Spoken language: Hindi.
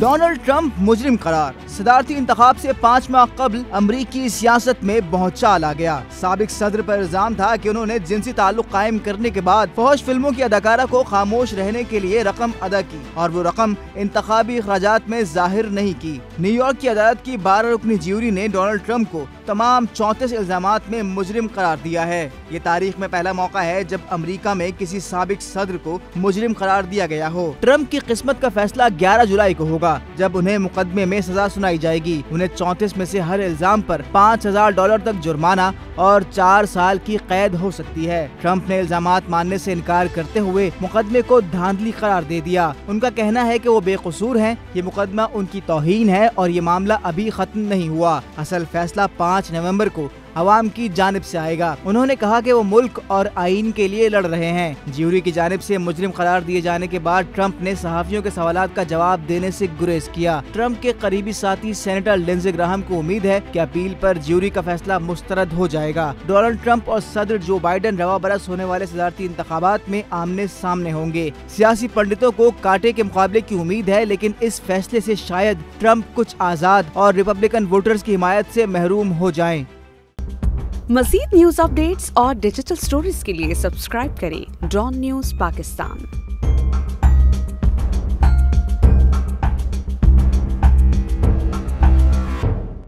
डोनाल्ड ट्रंप मुजरिम करार। सदारती इंतखाब से 5 माह कबल अमरीकी सियासत में भौचाल आ गया। साबिक सदर पर इल्जाम था कि उन्होंने जिनसी ताल्लुक कायम करने के बाद फौज फिल्मों की अदाकारा को खामोश रहने के लिए रकम अदा की और वो रकम इंतखाबी अखराजात में जाहिर नहीं की। न्यूयॉर्क की अदालत की 12 रुकनी ज्यूरी ने डोनाल्ड ट्रंप को तमाम 34 इल्जामात में मुजरिम करार दिया है। ये तारीख में पहला मौका है जब अमेरिका में किसी साबिक सदर को मुजरिम करार दिया गया हो। ट्रंप की किस्मत का फैसला 11 जुलाई को होगा, जब उन्हें मुकदमे में सजा सुनाई जाएगी। उन्हें 34 में से हर इल्जाम पर $5000 तक जुर्माना और 4 साल की कैद हो सकती है। ट्रंप ने इल्जामात मानने से इनकार करते हुए मुकदमे को धांधली करार दे दिया। उनका कहना है कि वो बेकसूर हैं। ये मुकदमा उनकी तौहीन है और ये मामला अभी खत्म नहीं हुआ। असल फैसला 5 नवंबर को अवाम की जानिब से आएगा। उन्होंने कहा कि वो मुल्क और आईन के लिए लड़ रहे हैं। ज्यूरी की जानिब से मुजरिम करार दिए जाने के बाद ट्रंप ने सहाफियों के सवालात का जवाब देने से गुरेज किया। ट्रंप के करीबी साथी सेनेटर लिंडसे ग्राहम को उम्मीद है कि अपील पर ज्यूरी का फैसला मुस्तरद हो जाएगा। डोनाल्ड ट्रंप और सदर जो बाइडेन रवा बरस होने वाले सदारती इंतखाबात में आमने सामने होंगे। सियासी पंडितों को कांटे के मुकाबले की उम्मीद है, लेकिन इस फैसले से शायद ट्रंप कुछ आजाद और रिपब्लिकन वोटर्स की हिमायत से महरूम हो जाएं। मज़ीद न्यूज़ अपडेट्स और डिजिटल स्टोरीज के लिए सब्सक्राइब करें डॉन न्यूज़ पाकिस्तान।